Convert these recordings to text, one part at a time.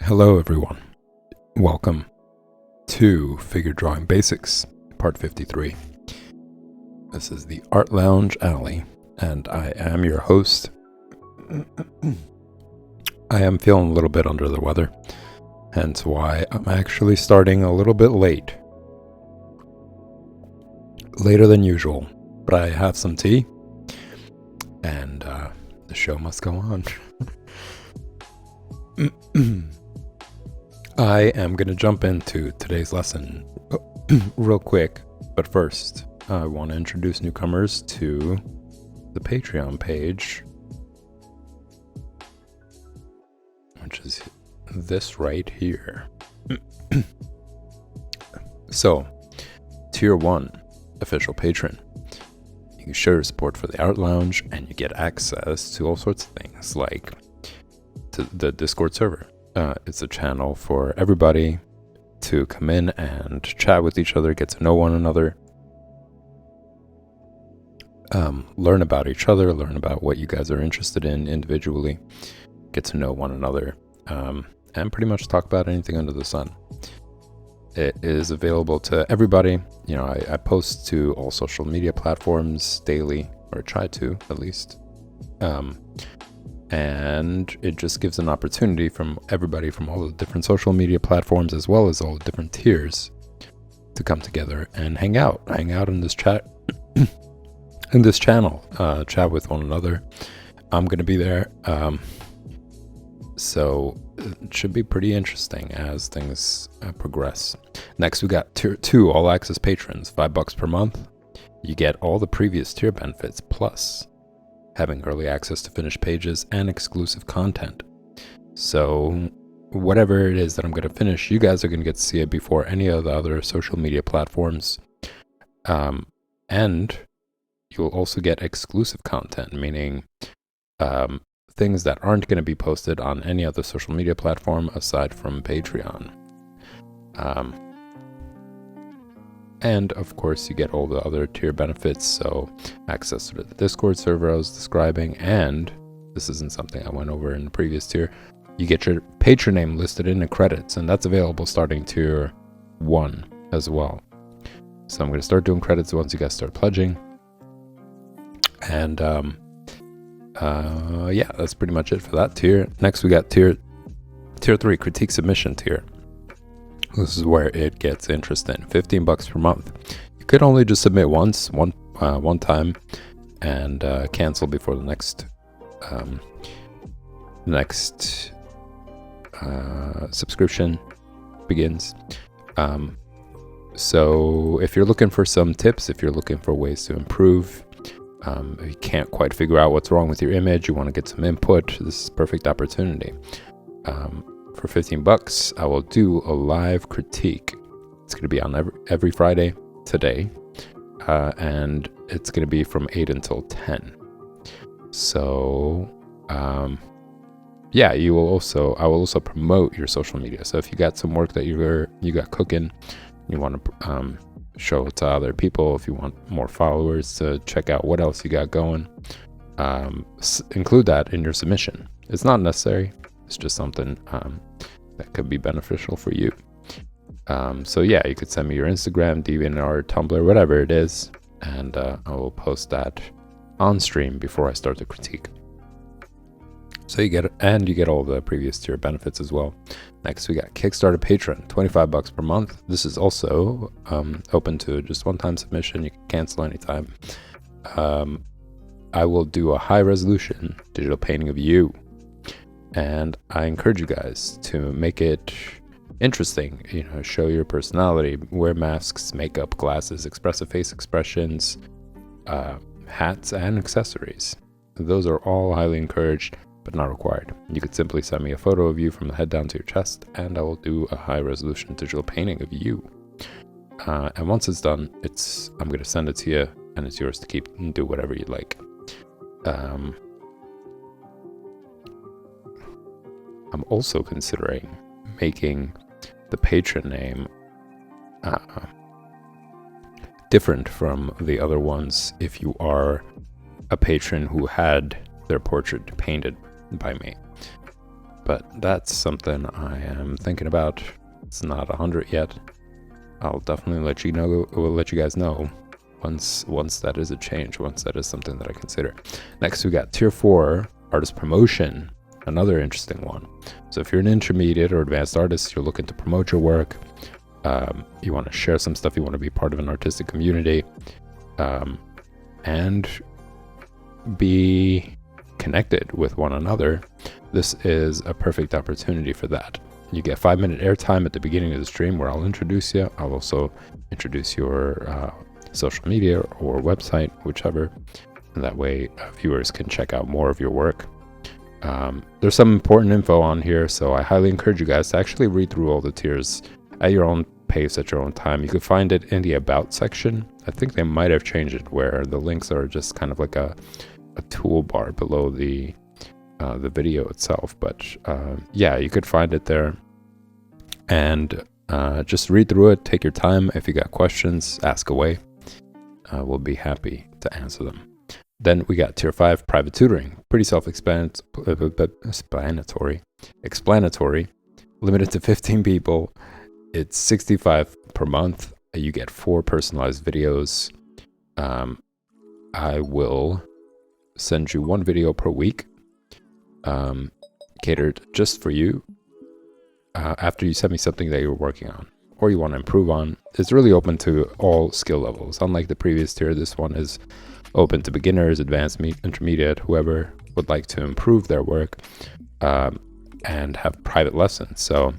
Hello everyone, welcome to Figure Drawing Basics, part 53. This is the Art Lounge Alley, and I am your host. I am feeling a little bit under the weather, hence why I'm actually starting a little bit late. Later than usual, but I have some tea, and the show must go on. I am going to jump into today's lesson real quick, but first I want to introduce newcomers to the Patreon page, which is this right here. So, Tier 1, official patron. You can show your support for the Art Lounge and you get access to all sorts of things like to the Discord server. It's a channel for everybody to come in and chat with each other, get to know one another, learn about each other, learn about what you guys are interested in individually, get to know one another, and pretty much talk about anything under the sun. It is available to everybody. You know, I post to all social media platforms daily, or try to at least. and it just gives an opportunity from everybody from all the different social media platforms, as well as all the different tiers, to come together and hang out in this chat, in this channel, chat with one another. I'm going to be there. So it should be pretty interesting as things progress. Next, we got tier 2 all access patrons, $5 per month. You get all the previous tier benefits, plus having early access to finished pages and exclusive content. So whatever it is that I'm going to finish, you guys are going to get to see it before any of the other social media platforms. And you'll also get exclusive content, meaning things that aren't going to be posted on any other social media platform aside from Patreon. And of course, you get all the other tier benefits, so access to the Discord server I was describing, and this isn't something I went over in the previous tier, you get your patron name listed in the credits, and that's available starting tier 1 as well. So I'm going to start doing credits once you guys start pledging. And yeah, that's pretty much it for that tier. Next, we got tier 3, critique submission tier. This is where it gets interesting. $15 per month. You could only just submit one time, and cancel before the next subscription begins. So if you're looking for some tips, if you're looking for ways to improve, if you can't quite figure out what's wrong with your image, you want to get some input, this is a perfect opportunity. For $15, I will do a live critique. It's going to be on every Friday today, and it's going to be from 8 until 10. So, yeah, I will also promote your social media. So if you got some work that you got cooking, you want to show it to other people, if you want more followers to check out what else you got going, include that in your submission. It's not necessary. It's just something that could be beneficial for you. So yeah, you could send me your Instagram, DeviantArt, Tumblr, whatever it is, and I will post that on stream before I start the critique. So you get all the previous tier benefits as well. Next, we got Kickstarter Patron, $25 per month. This is also open to just one-time submission. You can cancel anytime. I will do a high-resolution digital painting of you, and I encourage you guys to make it interesting. Show your personality, wear masks, makeup, glasses, expressive face expressions, hats, and accessories. Those are all highly encouraged, but not required. You could simply send me a photo of you from the head down to your chest, and I will do a high-resolution digital painting of you. And once it's done, I'm going to send it to you, and it's yours to keep and do whatever you like. I'm also considering making the patron name different from the other ones if you are a patron who had their portrait painted by me. But that's something I am thinking about. It's not 100 yet. I'll definitely let you guys know once that is a change, once that is something that I consider. Next, we got tier 4 artist promotion, another interesting one. So if you're an intermediate or advanced artist, you're looking to promote your work, you want to share some stuff, you want to be part of an artistic community, and be connected with one another, this is a perfect opportunity for that. You get 5-minute airtime at the beginning of the stream where I'll introduce you. I'll also introduce your social media or website, whichever, and that way viewers can check out more of your work. There's some important info on here, so I highly encourage you guys to actually read through all the tiers at your own pace, at your own time. You can find it in the About section. I think they might have changed it where the links are just kind of like a toolbar below the video itself, but yeah, you could find it there, and just read through it, take your time. If you got questions, ask away. We'll be happy to answer them. Then we got tier 5 private tutoring, pretty explanatory, limited to 15 people. It's $65 per month. You get 4 personalized videos. I will send you 1 video per week. catered just for you after you send me something that you're working on or you want to improve on. It's really open to all skill levels. Unlike the previous tier, this one is open to beginners, advanced, intermediate, whoever would like to improve their work and have private lessons. So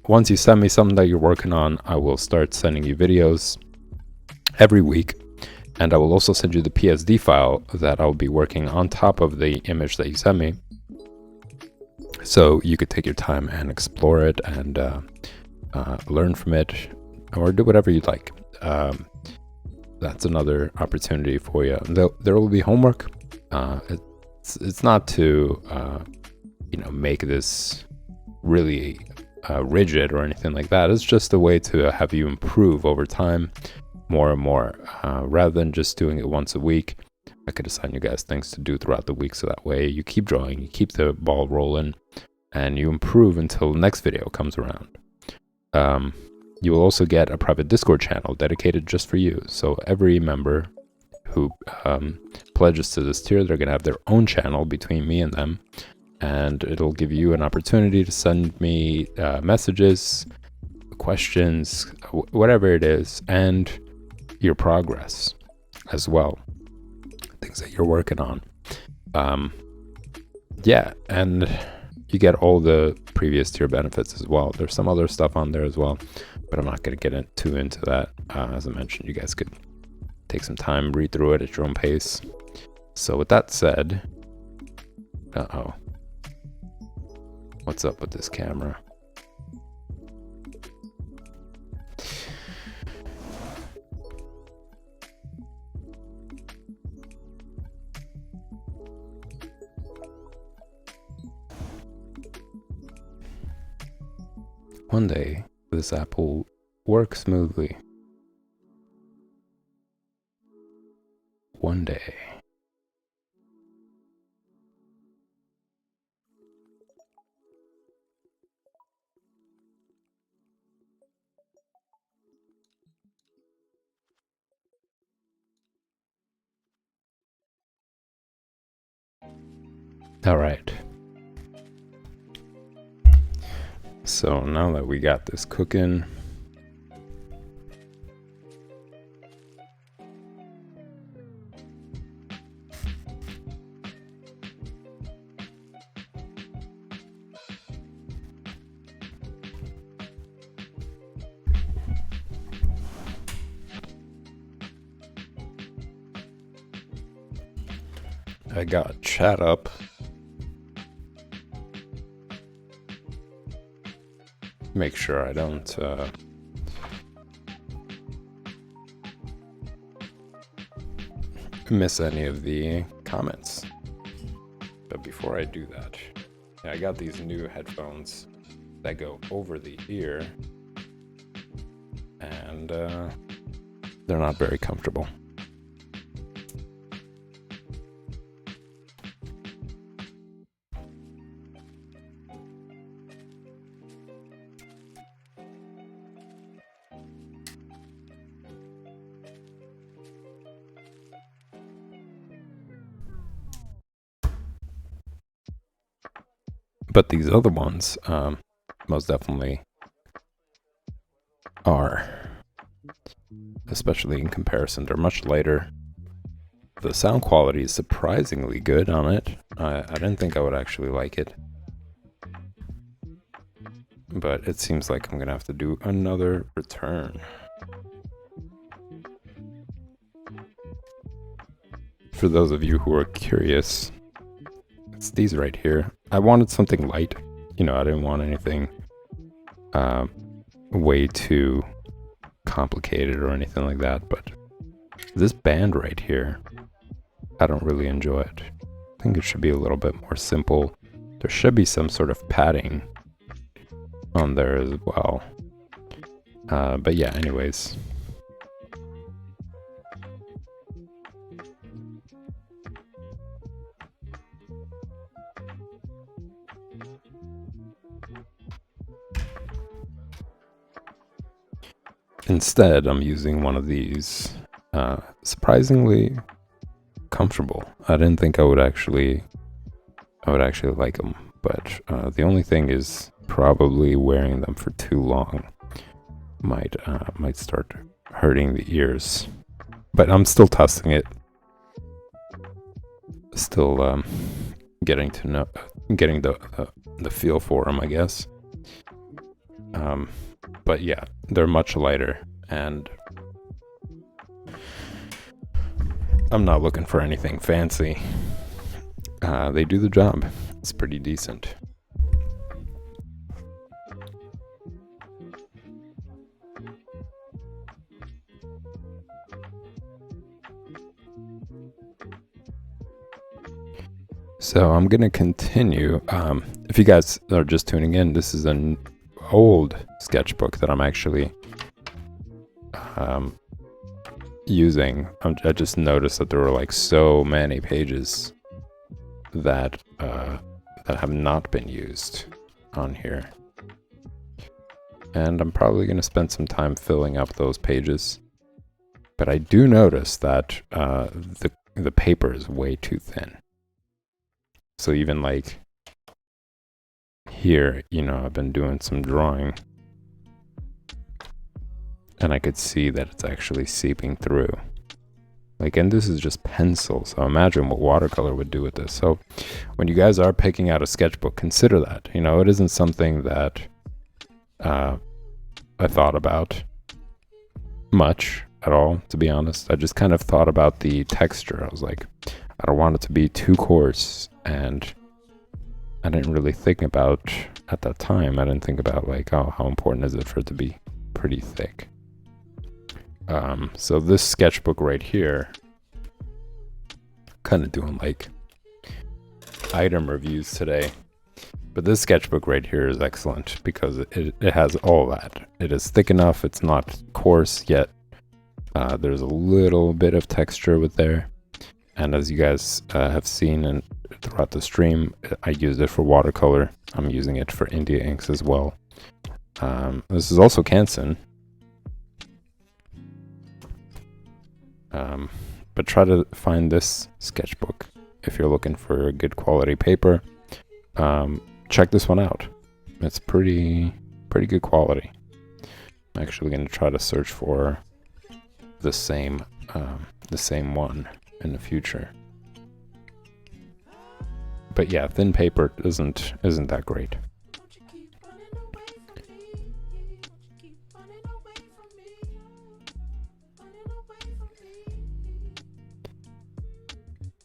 once you send me something that you're working on, I will start sending you videos every week, and I will also send you the PSD file that I'll be working on top of the image that you send me, so you could take your time and explore it and learn from it, or do whatever you'd like. That's another opportunity for you. There will be homework. It's not to make this really rigid or anything like that. It's just a way to have you improve over time more and more, rather than just doing it once a week. I could assign you guys things to do throughout the week, so that way you keep drawing, you keep the ball rolling, and you improve until the next video comes around. You will also get a private Discord channel dedicated just for you. So every member who pledges to this tier, they're going to have their own channel between me and them, and it'll give you an opportunity to send me messages, questions, whatever it is, and your progress as well, things that you're working on. Yeah, and you get all the previous tier benefits as well. There's some other stuff on there as well, but I'm not going to get too into that. As I mentioned, you guys could take some time, read through it at your own pace. So with that said, what's up with this camera? One day, this app will work smoothly. One day. All right. So now that we got this cooking, I got chat up. Make sure I don't miss any of the comments. But before I do that, I got these new headphones that go over the ear, and they're not very comfortable. But these other ones, most definitely are, especially in comparison. They're much lighter. The sound quality is surprisingly good on it. I didn't think I would actually like it, but it seems like I'm gonna have to do another return. For those of you who are curious, it's these right here. I wanted something light. I didn't want anything way too complicated or anything like that, but this band right here, I don't really enjoy it. I think it should be a little bit more simple. There should be some sort of padding on there as well. But yeah, anyways. Instead, I'm using one of these, surprisingly comfortable. I didn't think I would actually I would actually like them, but the only thing is probably wearing them for too long might start hurting the ears. But I'm still testing it. Still getting the feel for them, I guess. But yeah, they're much lighter, and I'm not looking for anything fancy. They do the job. It's pretty decent. So I'm gonna continue. If you guys are just tuning in, this is an old sketchbook that I'm actually using. I just noticed that there were like so many pages that have not been used on here, and I'm probably gonna spend some time filling up those pages. But I do notice that the paper is way too thin. So even like here, I've been doing some drawing, and I could see that it's actually seeping through. Like, and this is just pencil, so imagine what watercolor would do with this. So when you guys are picking out a sketchbook, consider that. It isn't something that I thought about much at all, to be honest. I just kind of thought about the texture. I was like, I don't want it to be too coarse, and I didn't really think about, at that time, I didn't think about like, oh, how important is it for it to be pretty thick. So this sketchbook right here, kind of doing like item reviews today, but this sketchbook right here is excellent because it has all that. It is thick enough, it's not coarse yet. There's a little bit of texture with there. And as you guys have seen throughout the stream, I used it for watercolor. I'm using it for India inks as well. This is also Canson. But try to find this sketchbook if you're looking for good quality paper. Check this one out. It's pretty good quality. I'm actually going to try to search for the same one in the future. But yeah, thin paper isn't that great.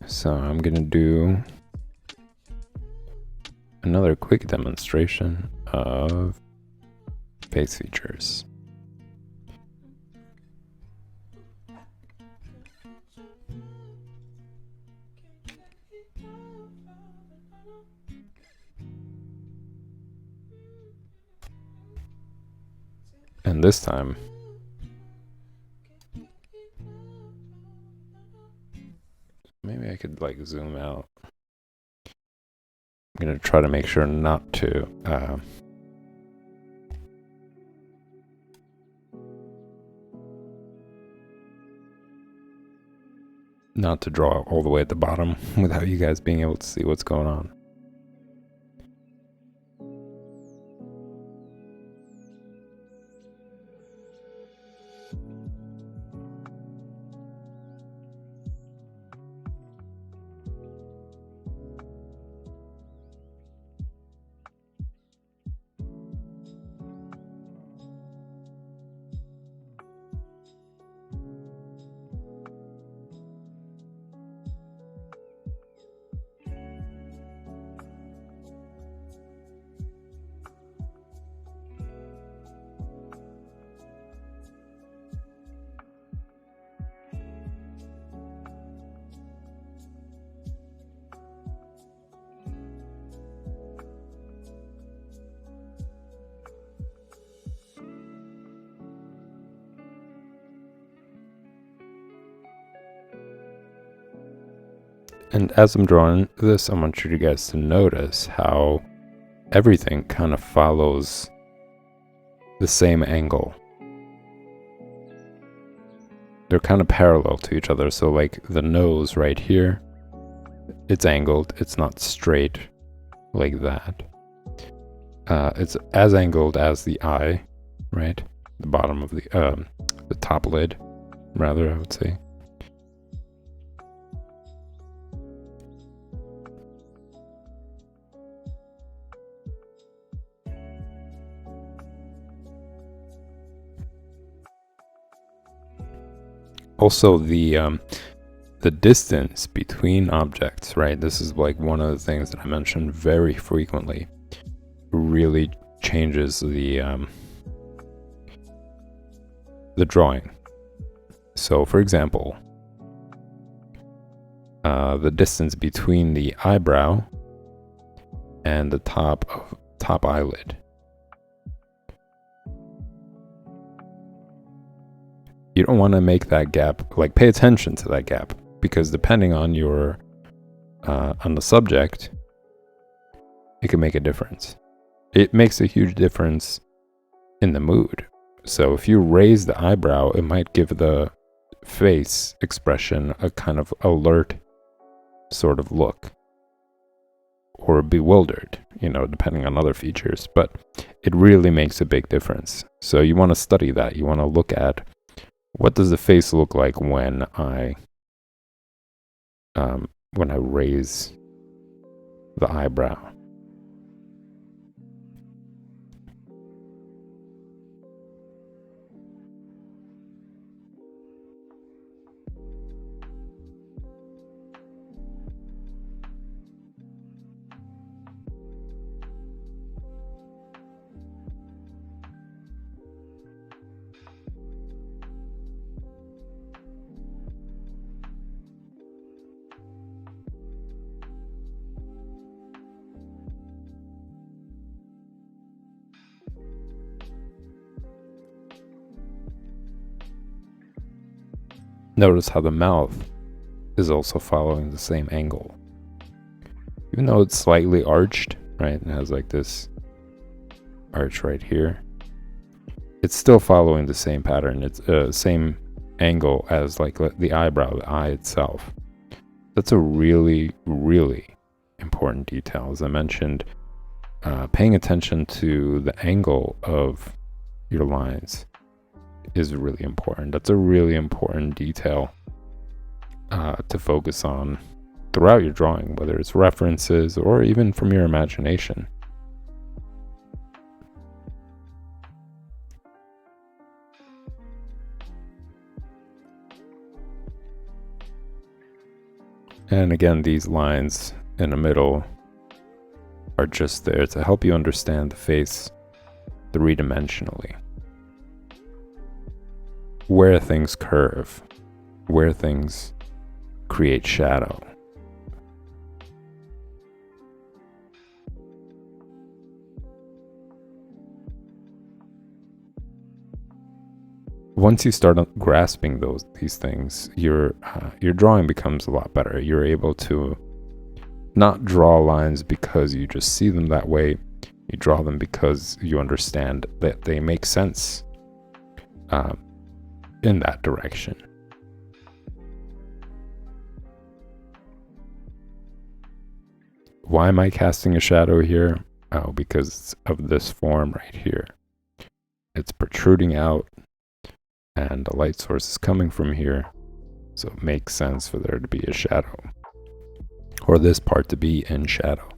So I'm gonna do another quick demonstration of face features. And this time, maybe I could like zoom out. I'm gonna try to make sure not to draw all the way at the bottom without you guys being able to see what's going on. And as I'm drawing this, I want you guys to notice how everything kind of follows the same angle. They're kind of parallel to each other. So like the nose right here It's angled. It's not straight like that. It's as angled as the eye, right? The bottom of the top lid, rather, I would say. Also, the distance between objects, right? This is like one of the things that I mentioned very frequently. Really changes the drawing. So, for example, the distance between the eyebrow and the top eyelid. You don't want to make that gap, like pay attention to that gap, because depending on your on the subject, it can make a difference. It makes a huge difference in the mood. So if you raise the eyebrow, it might give the face expression a kind of alert sort of look, or bewildered, depending on other features. But it really makes a big difference. So you want to study that. You want to look at, what does the face look like when I raise the eyebrow? Notice how the mouth is also following the same angle. Even though it's slightly arched, right? It has like this arch right here. It's still following the same pattern. It's same angle as like the eyebrow, the eye itself. That's a really, really important detail. As I mentioned, paying attention to the angle of your lines is really important. That's a really important detail to focus on throughout your drawing, whether it's references or even from your imagination. And again, these lines in the middle are just there to help you understand the face three-dimensionally. Where things curve, where things create shadow. Once you start grasping these things, your drawing becomes a lot better. You're able to not draw lines because you just see them that way. You draw them because you understand that they make sense in that direction. Why am I casting a shadow here? Oh, because of this form right here. It's protruding out, and the light source is coming from here, so it makes sense for there to be a shadow, or this part to be in shadow.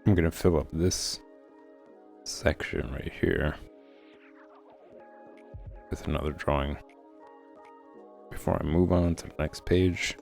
I'm going to fill up this section right here with another drawing before I move on to the next page.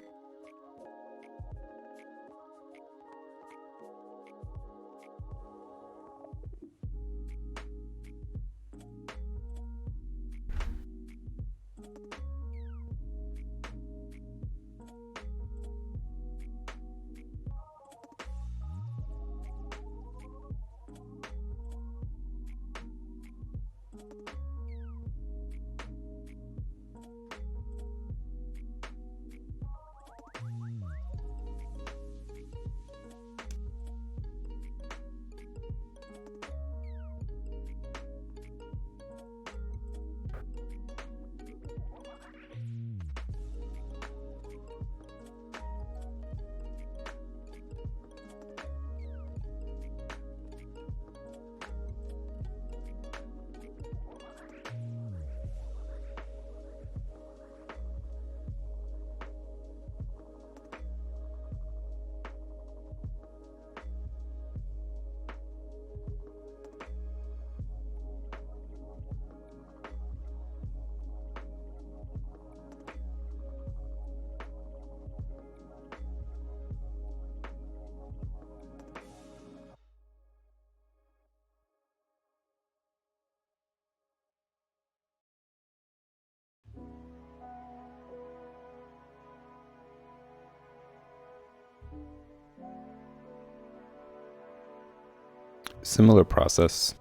Similar process.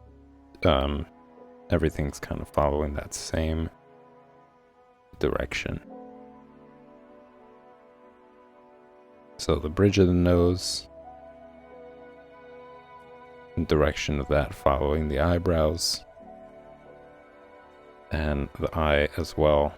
Everything's kind of following that same direction. So the bridge of the nose, the direction of that following the eyebrows, and the eye as well.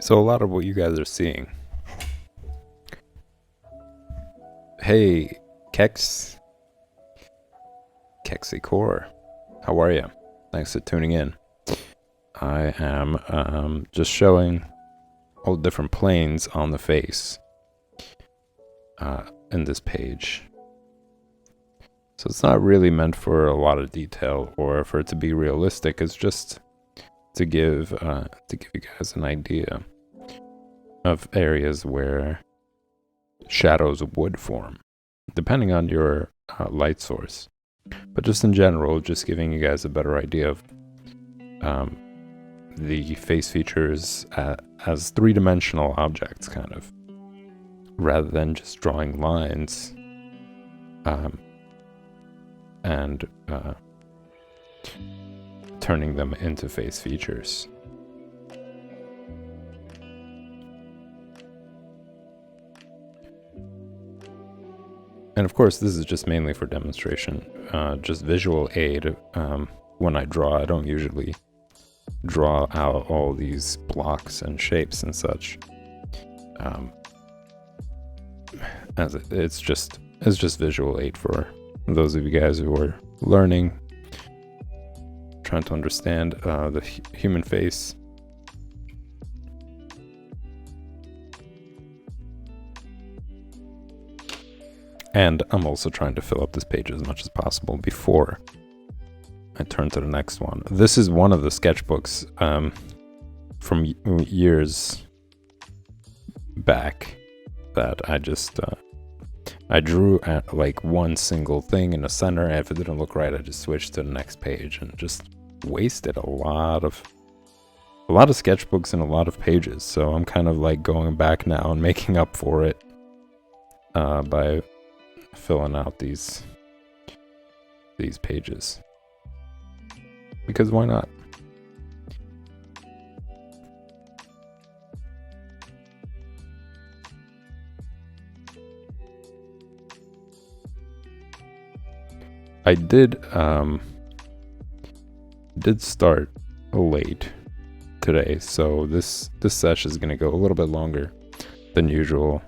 So a lot of what you guys are seeing. Hey, Kexy Core, how are you? Thanks for tuning in. I am just showing all the different planes on the face in this page. So it's not really meant for a lot of detail or for it to be realistic. It's just to give you guys an idea of areas where shadows would form, depending on your light source. But just in general, just giving you guys a better idea of the face features as three-dimensional objects, kind of, rather than just drawing lines and turning them into face features. And of course, this is just mainly for demonstration, just visual aid. When I draw, I don't usually draw out all these blocks and shapes and such. As it's just visual aid for those of you guys who are learning, trying to understand the human face. And I'm also trying to fill up this page as much as possible before I turn to the next one. This is one of the sketchbooks from years back that I just I drew at like one single thing in the center, and if it didn't look right, I just switched to the next page and just wasted a lot of sketchbooks and a lot of pages. So I'm kind of like going back now and making up for it by filling out these pages, because why not? I did start late today, so this session is gonna go a little bit longer than usual,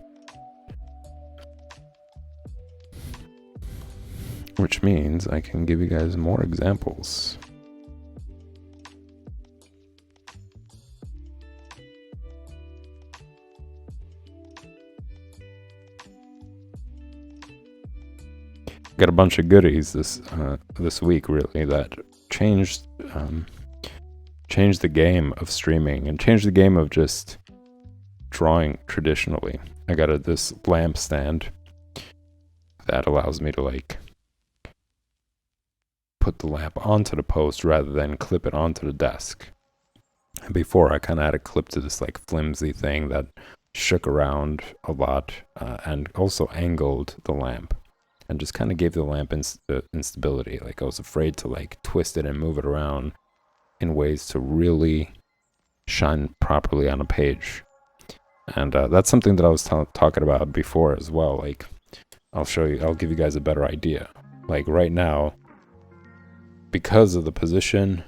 which means I can give you guys more examples. Got a bunch of goodies this week, really, that changed the game of streaming and changed the game of just drawing traditionally. I got this lamp stand that allows me to like put the lamp onto the post rather than clip it onto the desk. And before, I kind of had it clipped to this like flimsy thing that shook around a lot and also angled the lamp and just kind of gave the lamp instability. Like, I was afraid to like twist it and move it around in ways to really shine properly on a page. And that's something that I was talking about before as well. Like, I'll give you guys a better idea. Like right now, because of the position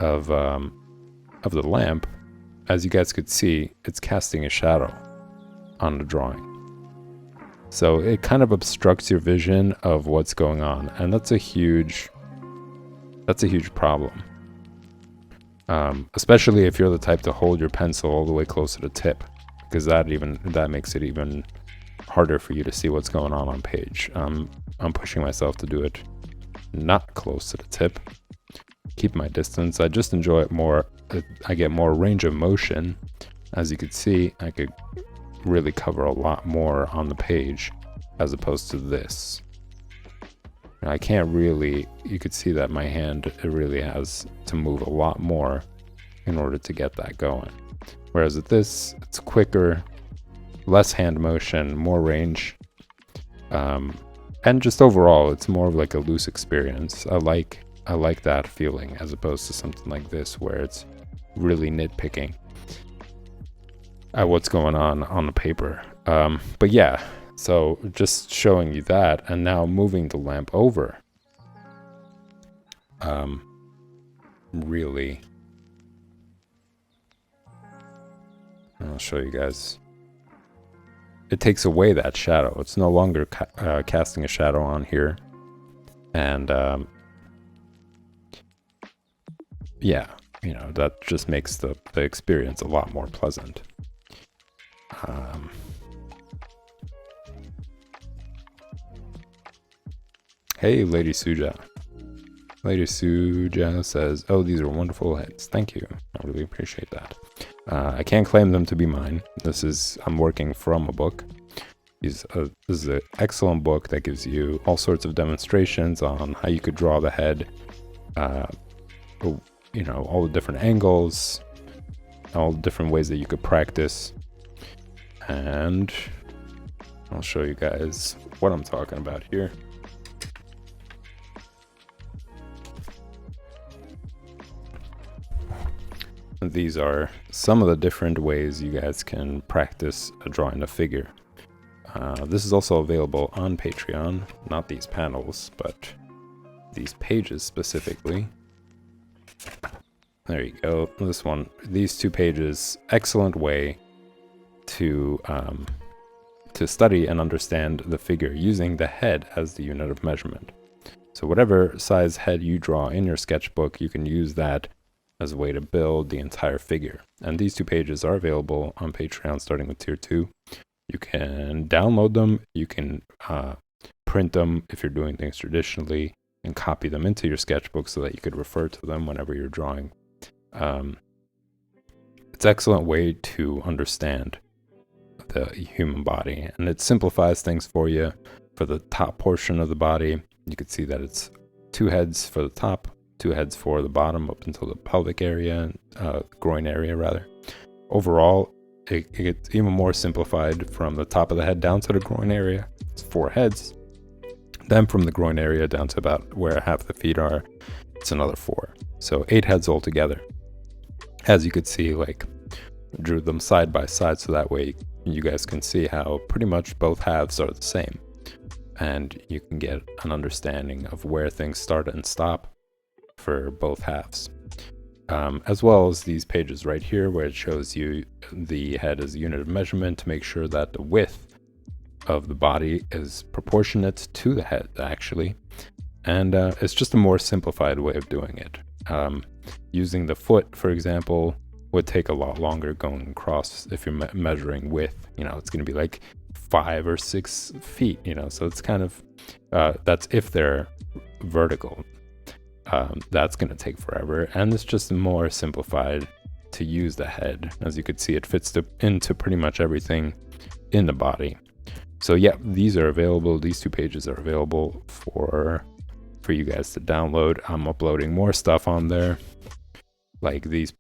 of the lamp, as you guys could see, it's casting a shadow on the drawing. So it kind of obstructs your vision of what's going on, and that's a huge problem. Especially if you're the type to hold your pencil all the way close to the tip, because that makes it even harder for you to see what's going on page. I'm pushing myself to do it not close to the tip. Keep my distance. I just enjoy it more. I get more range of motion. As you can see, I could really cover a lot more on the page as opposed to this. I can't really, you could see that my hand, it really has to move a lot more in order to get that going. Whereas with this, it's quicker, less hand motion, more range, and just overall, it's more of like a loose experience. I like that feeling as opposed to something like this where it's really nitpicking at what's going on the paper. But yeah, so just showing you that, and now moving the lamp over. Really, I'll show you guys. It takes away that shadow. It's no longer casting a shadow on here. And yeah, you know, that just makes the experience a lot more pleasant. Hey, Lady Suja. Lady Suja says, "Oh, these are wonderful hits. Thank you. I really appreciate that." I can't claim them to be mine. I'm working from a book. This is an excellent book that gives you all sorts of demonstrations on how you could draw the head, all the different angles, all the different ways that you could practice. And I'll show you guys what I'm talking about here. These are some of the different ways you guys can practice drawing a figure. This is also available on Patreon, not these panels, but these pages specifically. There you go. These 2 pages, excellent way to study and understand the figure using the head as the unit of measurement. So whatever size head you draw in your sketchbook, you can use that as a way to build the entire figure. And these 2 pages are available on Patreon starting with tier 2. You can download them, you can print them if you're doing things traditionally, and copy them into your sketchbook so that you could refer to them whenever you're drawing. It's an excellent way to understand the human body, and it simplifies things for you. For the top portion of the body, you can see that it's 2 heads for the top, 2 heads for the bottom up until the pelvic area, groin area rather. Overall, it gets even more simplified from the top of the head down to the groin area. It's 4 heads. Then from the groin area down to about where half the feet are, it's another 4. So 8 heads altogether. As you could see, drew them side by side so that way you guys can see how pretty much both halves are the same. And you can get an understanding of where things start and stop for both halves. As well as these pages right here where it shows you the head as a unit of measurement to make sure that the width of the body is proportionate to the head actually. And it's just a more simplified way of doing it. Using the foot, for example, would take a lot longer going across if you're measuring width. It's going to be 5 or 6 feet, so it's kind of, that's if they're vertical. That's going to take forever, and it's just more simplified to use the head. As you could see, it fits into pretty much everything in the body. So yeah, these are available. These 2 pages are available for you guys to download. I'm uploading more stuff on there, like these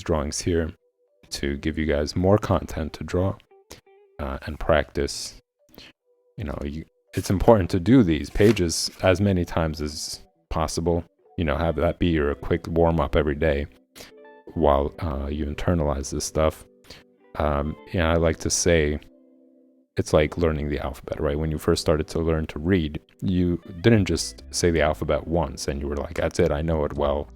drawings here, to give you guys more content to draw and practice. It's important to do these pages as many times as possible. Have that be your quick warm-up every day while you internalize this stuff. I like to say it's like learning the alphabet, right? When you first started to learn to read, you didn't just say the alphabet once and you were like, that's it, I know it well,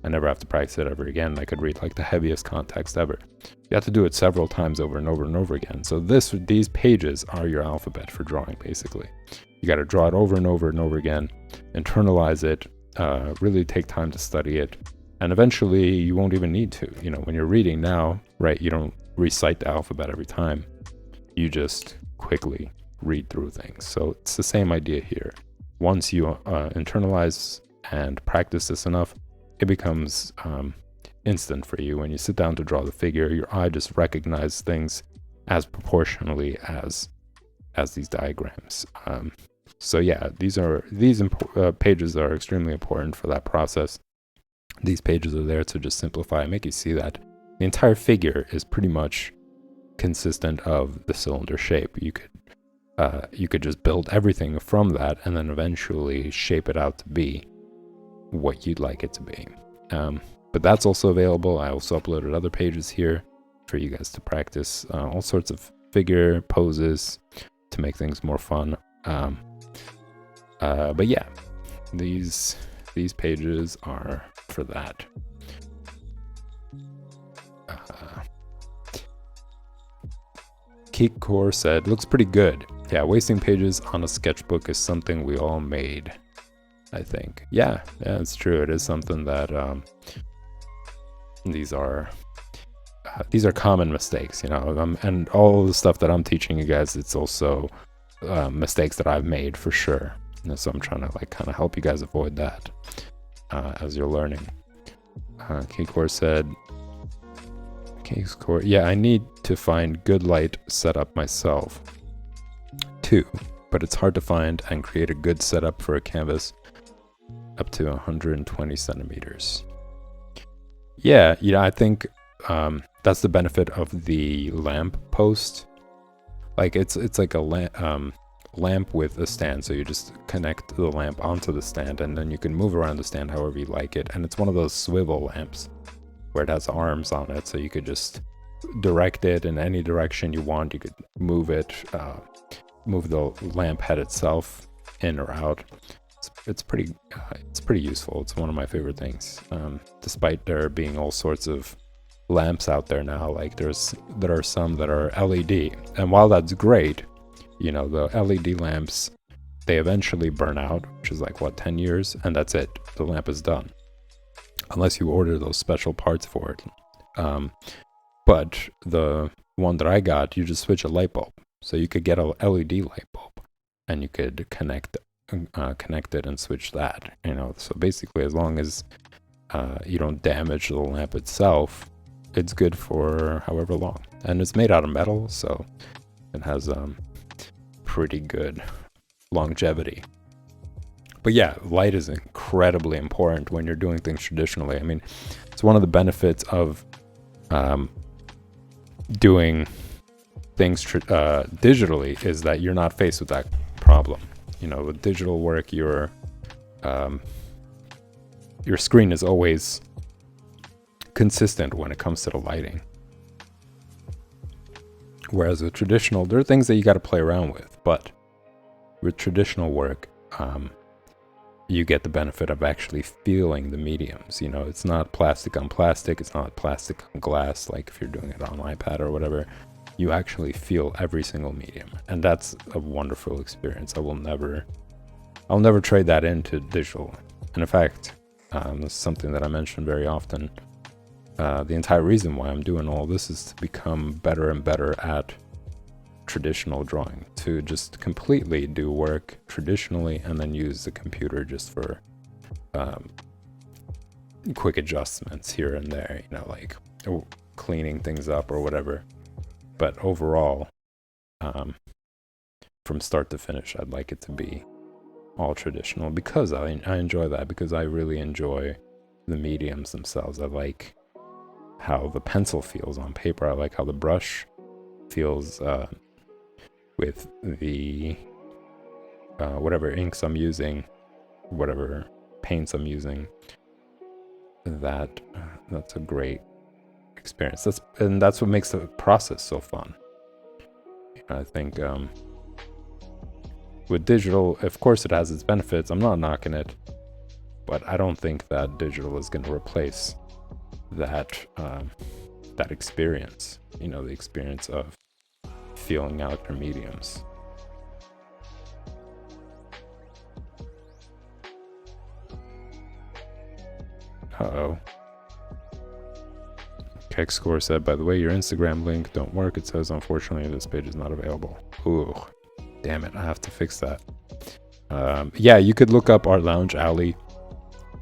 I never have to practice it ever again. I could read the heaviest context ever. You have to do it several times over and over and over again. So these pages are your alphabet for drawing, basically. You got to draw it over and over and over again, internalize it, really take time to study it, and eventually you won't even need to. When you're reading now, right, you don't recite the alphabet every time. You just quickly read through things. So it's the same idea here. Once you internalize and practice this enough, it becomes instant for you. When you sit down to draw the figure, your eye just recognizes things as proportionally as these diagrams. So yeah, these pages are extremely important for that process. These pages are there to just simplify and make you see that the entire figure is pretty much consistent of the cylinder shape. You could just build everything from that and then eventually shape it out to be what you'd like it to be. But that's also available. I also uploaded other pages here for you guys to practice all sorts of figure poses to make things more fun. But yeah, these pages are for that. Kikor said, looks pretty good. Yeah, wasting pages on a sketchbook is something we all made, I think. Yeah, it's true. It is something that these are common mistakes, and all the stuff that I'm teaching you guys, it's also mistakes that I've made for sure. So I'm trying to kind of help you guys avoid that as you're learning. Kikor said, K-score. Yeah, I need to find good light setup myself too, but it's hard to find and create a good setup for a canvas up to 120 centimeters. Yeah, I think that's the benefit of the lamp post. Like it's like a lamp with a stand, so you just connect the lamp onto the stand, and then you can move around the stand however you like it. And it's one of those swivel lamps where it has arms on it, so you could just direct it in any direction you want. You could move it, move the lamp head itself in or out. It's pretty useful. It's one of my favorite things. Despite there being all sorts of lamps out there now, like there are some that are LED, and while that's great, the LED lamps, they eventually burn out, which is like 10 years, and that's it. The lamp is done, unless you order those special parts for it. But the one that I got, you just switch a light bulb, so you could get a LED light bulb, and you could connect it and switch that. So basically, as long as you don't damage the lamp itself, it's good for however long. And it's made out of metal, so it has pretty good longevity. But yeah, light is incredibly important when you're doing things traditionally. I mean, it's one of the benefits of doing things digitally, is that you're not faced with that problem. With digital work, your screen is always consistent when it comes to the lighting. Whereas with traditional, there are things that you got to play around with, but with traditional work, you get the benefit of actually feeling the mediums. It's not plastic on plastic, it's not plastic on glass, like if you're doing it on iPad or whatever. You actually feel every single medium, and that's a wonderful experience. I'll never trade that into digital. And in fact, this is something that I mention very often. The entire reason why I'm doing all this is to become better and better at traditional drawing, to just completely do work traditionally and then use the computer just for quick adjustments here and there, like cleaning things up or whatever. But overall, from start to finish, I'd like it to be all traditional, because I enjoy that, because I really enjoy the mediums themselves. I like how the pencil feels on paper. I like how the brush feels with the whatever inks I'm using, whatever paints I'm using. That's a great experience. That's what makes the process so fun. I think with digital, of course it has its benefits. I'm not knocking it, but I don't think that digital is going to replace that experience. The experience of feeling out your mediums. Uh-oh. Kekscore said, by the way, your Instagram link don't work. It says, unfortunately, this page is not available. Ooh, damn it. I have to fix that. Yeah, you could look up Art Lounge Alley.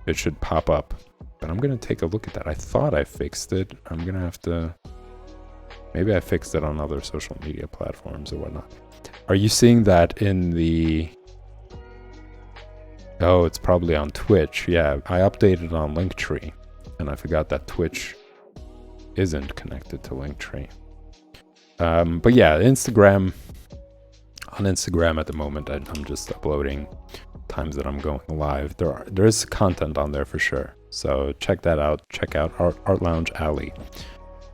It should pop up. But I'm going to take a look at that. I thought I fixed it. I'm going to have to... Maybe I fixed it on other social media platforms or whatnot. Are you seeing that in the... Oh, it's probably on Twitch. Yeah, I updated on Linktree. And I forgot that Twitch isn't connected to Linktree. But yeah, Instagram. On Instagram at the moment, I'm just uploading times that I'm going live. There is content on there for sure. So check that out. Check out Art Lounge Alley.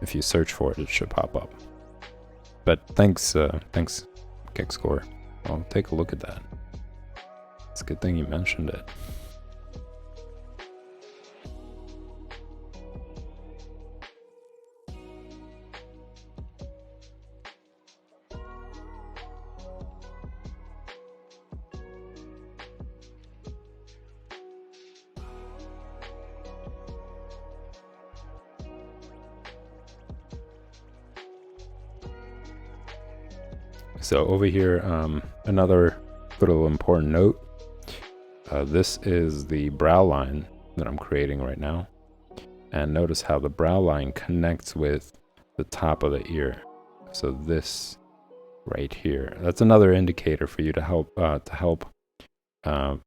If you search for it, it should pop up. But thanks, Kekscore. I'll take a look at that. It's a good thing you mentioned it. So over here, another little important note. This is the brow line that I'm creating right now. And notice how the brow line connects with the top of the ear. So this right here, that's another indicator for you to help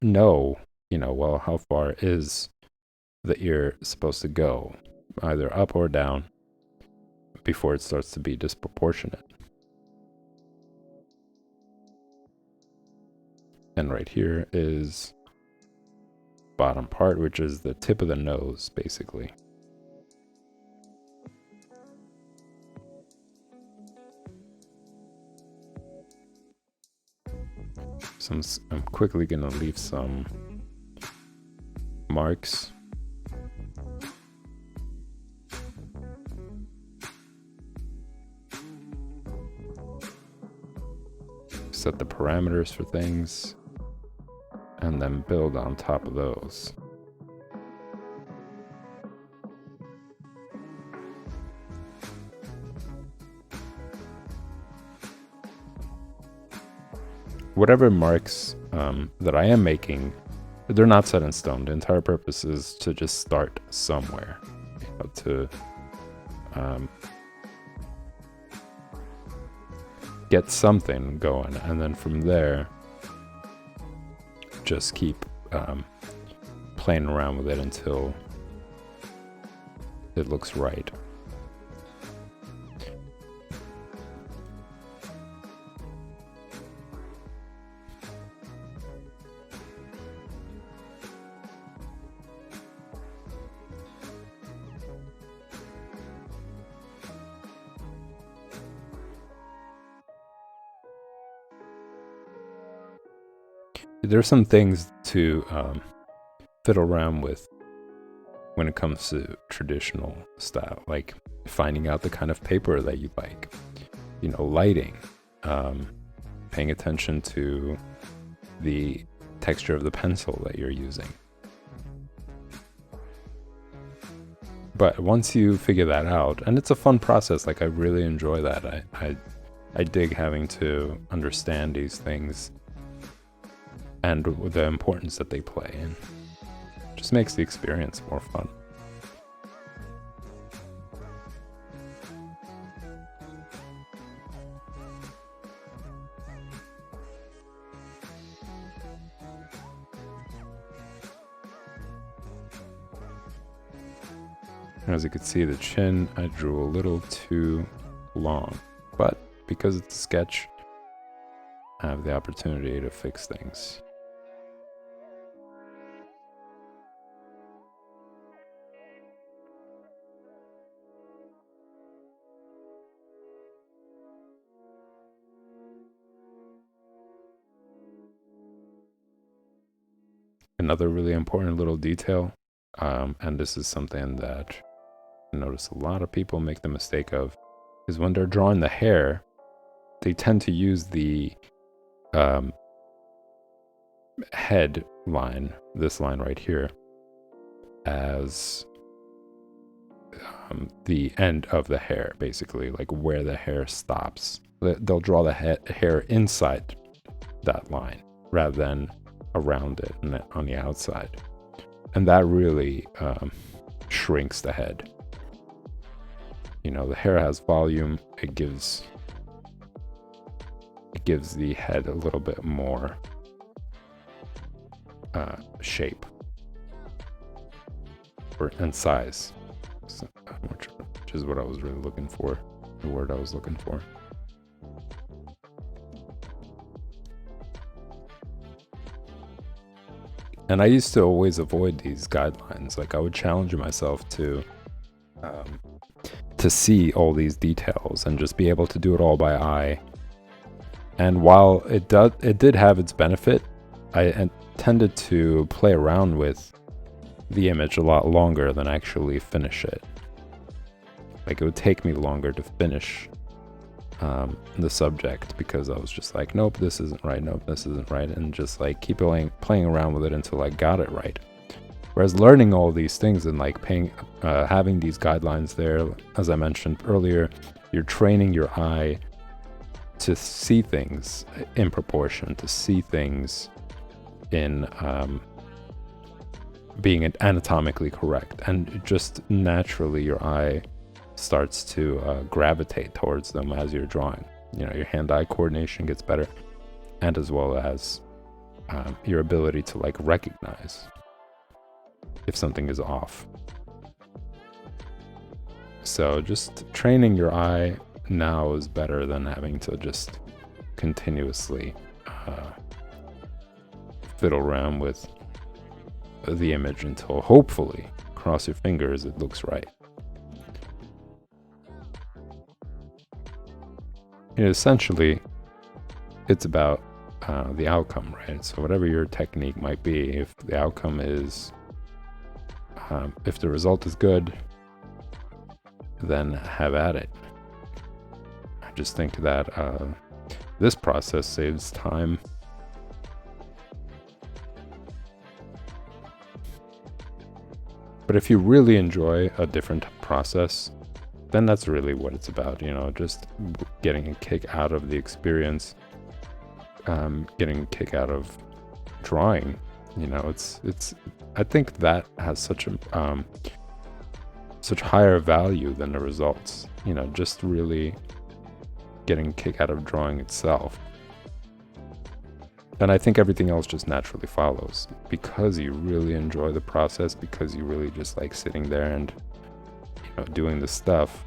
know, well, how far is the ear supposed to go, either up or down, before it starts to be disproportionate. And right here is bottom part, which is the tip of the nose, basically. So I'm quickly gonna leave some marks. Set the parameters for things, and then build on top of those. Whatever marks that I am making, they're not set in stone. The entire purpose is to just start somewhere, to get something going, and then from there, just keep playing around with it until it looks right. There's some things to fiddle around with when it comes to traditional style, like finding out the kind of paper that you like, lighting, paying attention to the texture of the pencil that you're using. But once you figure that out, and it's a fun process, like I really enjoy that. I dig having to understand these things and the importance that they play, and just makes the experience more fun. As you can see, the chin I drew a little too long, but because it's a sketch, I have the opportunity to fix things. Another really important little detail, and this is something that I notice a lot of people make the mistake of, is when they're drawing the hair, they tend to use the head line, this line right here, as the end of the hair, basically, like where the hair stops. They'll draw the hair inside that line rather than around it and on the outside, and that really shrinks the head. The hair has volume. It gives the head a little bit more shape and size, which is what I was really looking for, the word I was looking for. And I used to always avoid these guidelines. Like I would challenge myself to see all these details and just be able to do it all by eye. And while it did have its benefit, I tended to play around with the image a lot longer than actually finish it. Like it would take me longer to finish the subject because I was just like, nope, this isn't right, nope, this isn't right, and just like keep playing around with it until I got it right. Whereas learning all these things and like having these guidelines there, as I mentioned earlier, you're training your eye to see things in proportion, to see things in being anatomically correct, and just naturally your eye starts to gravitate towards them as you're drawing. You know, your hand-eye coordination gets better, and as well as your ability to like recognize if something is off. So just training your eye now is better than having to just continuously fiddle around with the image until, hopefully, cross your fingers, it looks right. You know, essentially, it's about the outcome, right? So whatever your technique might be, if the outcome is, if the result is good, then have at it. I just think that this process saves time. But if you really enjoy a different process, then that's really what it's about, you know, just getting a kick out of the experience, getting a kick out of drawing. You know, it's I think that has such a such higher value than the results, you know, just really getting a kick out of drawing itself. And I think everything else just naturally follows because you really enjoy the process, because you really just like sitting there and, you know, doing the stuff.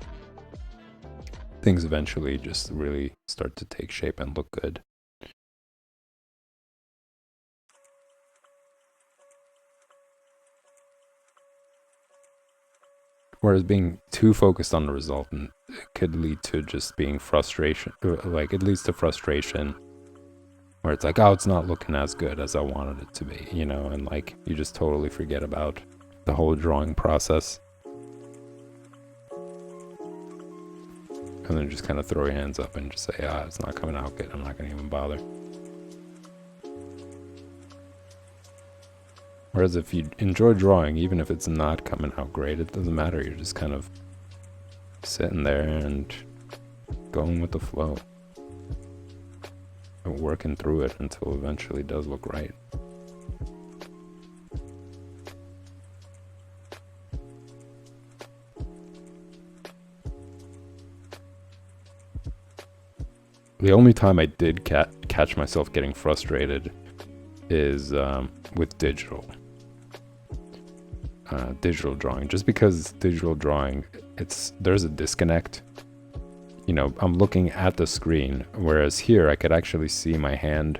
Things eventually just really start to take shape and look good. Whereas being too focused on the result, and it could lead to just being frustration, like it leads to frustration where it's like, oh, it's not looking as good as I wanted it to be, you know, and like you just totally forget about the whole drawing process. And then just kind of throw your hands up and just say, ah, it's not coming out good, I'm not going to even bother. Whereas if you enjoy drawing, even if it's not coming out great, it doesn't matter. You're just kind of sitting there and going with the flow. And working through it until eventually it does look right. The only time I did catch myself getting frustrated is with digital drawing, just because digital drawing, there's a disconnect. You know, I'm looking at the screen, whereas here I could actually see my hand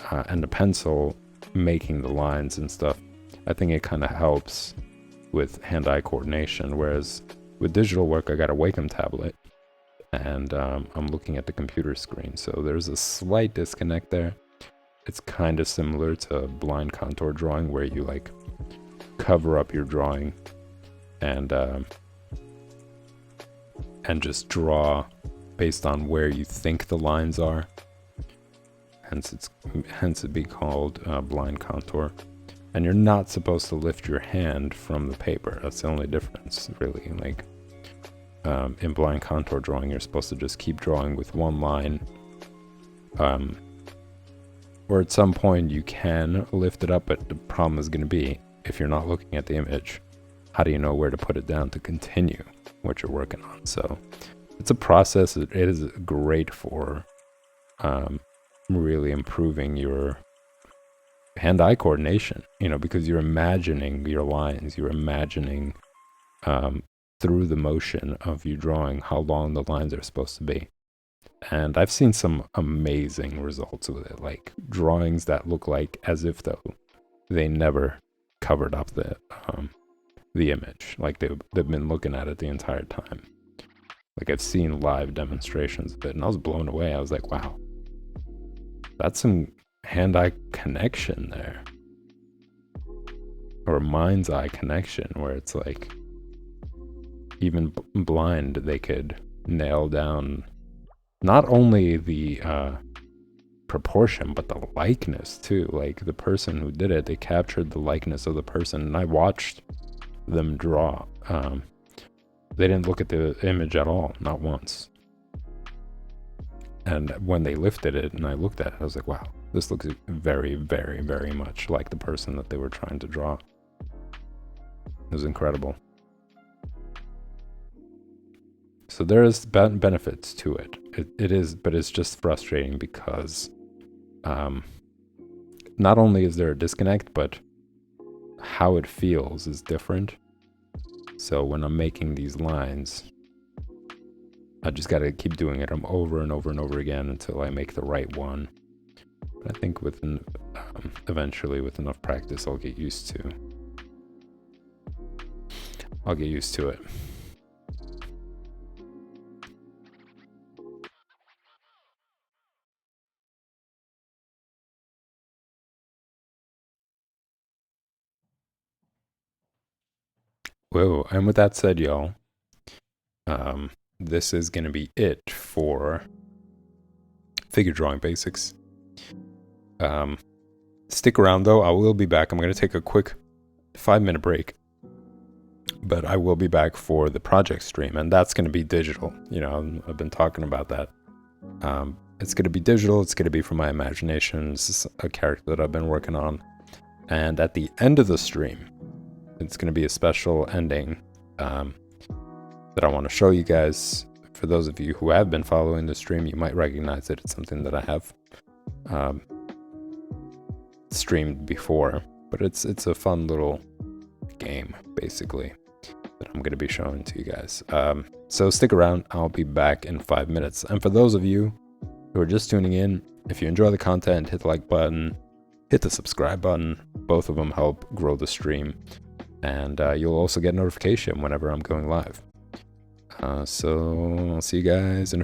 and the pencil making the lines and stuff. I think it kind of helps with hand-eye coordination, whereas with digital work I got a Wacom tablet and I'm looking at the computer screen, so there's a slight disconnect there. It's kind of similar to blind contour drawing, where you like cover up your drawing and just draw based on where you think the lines are. Hence it be called blind contour. And you're not supposed to lift your hand from the paper. That's the only difference, really. Like in blind contour drawing, you're supposed to just keep drawing with one line. Or at some point you can lift it up, but the problem is going to be, if you're not looking at the image, how do you know where to put it down to continue what you're working on? So it's a process. It is great for really improving your hand-eye coordination, you know, because you're imagining your lines, you're imagining through the motion of you drawing how long the lines are supposed to be. And I've seen some amazing results with it, like drawings that look like as if though they never covered up the image, like they've been looking at it the entire time. Like I've seen live demonstrations of it, and I was blown away. I was like, wow, that's some hand-eye connection there, or mind's eye connection, where it's like even blind they could nail down not only the proportion, but the likeness too. Like the person who did it, they captured the likeness of the person, and I watched them draw. They didn't look at the image at all, not once. And when they lifted it and I looked at it, I was like, wow, this looks very, very, very much like the person that they were trying to draw. It was incredible. So there is benefits to it. It is, but it's just frustrating because not only is there a disconnect, but how it feels is different. So when I'm making these lines, I just got to keep doing it over and over and over again until I make the right one. But I think eventually with enough practice, I'll get used to it. Whoa, and with that said, y'all, this is going to be it for figure drawing basics. Stick around though, I will be back. I'm going to take a quick 5-minute break, but I will be back for the project stream, and that's going to be digital. You know, I've been talking about that. It's going to be digital. It's going to be from my imagination. This is a character that I've been working on. And at the end of the stream, it's going to be a special ending that I want to show you guys. For those of you who have been following the stream, you might recognize it. It's something that I have streamed before, but it's a fun little game, basically, that I'm going to be showing to you guys. So stick around. I'll be back in 5 minutes. And for those of you who are just tuning in, if you enjoy the content, hit the like button, hit the subscribe button. Both of them help grow the stream. And you'll also get notification whenever I'm going live. So I'll see you guys in a